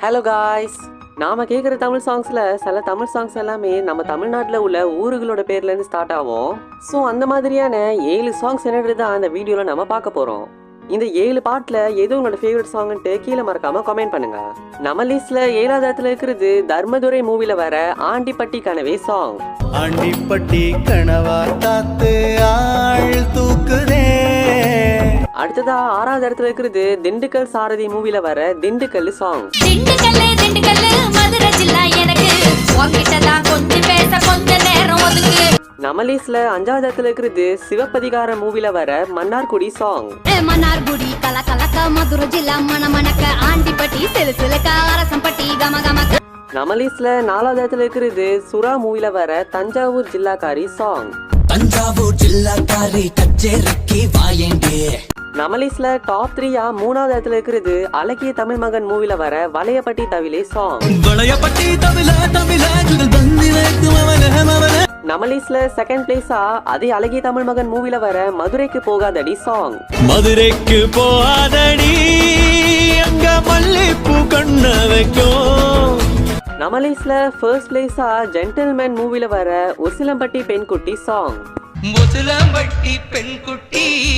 Hello guys, நாம கேட்குற தமிழ் சாங்ஸ்ல சில தமிழ் சாங்ஸ் எல்லாமே நம்ம தமிழ்நாட்டில் உள்ள ஊர்களோட பேர்ல இருந்து ஸ்டார்ட் ஆகும். ஸோ அந்த மாதிரியான 7 சாங்ஸ் என்னது தான் இந்த வீடியோல நம்ம பார்க்க போறோம். இந்த 7 பாட்டுல எது உங்களோட ஃபேவரட் சாங்ன்ட்டு கீழே மறக்காம கமெண்ட் பண்ணுங்க. நம்ம லிஸ்ட்ல 7வது இடத்துல இருக்கிறது தர்மதுரை மூவில வர ஆண்டிப்பட்டி கனவே சாங். ஆண்டிப்பட்டி கனவா தாத்து ஆள் தூக்குதே. அடுத்ததா 6வது இடத்துல இருக்கிறது திண்டுக்கல் சாரதி மூவில வர திண்டுக்கல் சாங். நம்ம லிஸ்ட்ல 5வது இடத்துல இருக்கிறது சிவப்பதிகார மூவில வர மன்னார்குடி சாங். மன்னார்குடி கலகலக்க மதுரை ஜில்லா மணமணக்க ஆண்டிப்பட்டி சிலுசிலுக்க அரசம்பட்டி கமகமக்க. நம்ம லிஸ்ட்ல 4வது இடத்துல இருக்கிறது சுறா மூவில வர தஞ்சாவூர் ஜில்லாக்காரி சாங். தஞ்சாவூர் ஜில்லாக்காரி கச்சேரிக்கு வாயேங்கே. நம்ம லிஸ்ட்ல டாப் 3 3வது இடத்துல இருக்கிறது அழகிய தமிழ் மகன் மூவில வர வளையப்பட்டி தவிலே சாங். வளையப்பட்டி தவில தவில நம்ம லிஸ்ட்ல செகண்ட் பிளேஸா அதே அழகிய தமிழ் மகன் மூவில வர மதுரைக்கு போகாதடி சாங். மதுரைக்கு போகாதடி அங்க மல்லிப்பூ கண்ண வைக்கும். நம்ம லிஸ்ட்ல ஃபர்ஸ்ட் பிளேஸா ஜென்டில்மேன் மூவில வர உசிலம்பட்டி பெண்குட்டி சாங். முசிலம்பட்டி பெண்குட்டி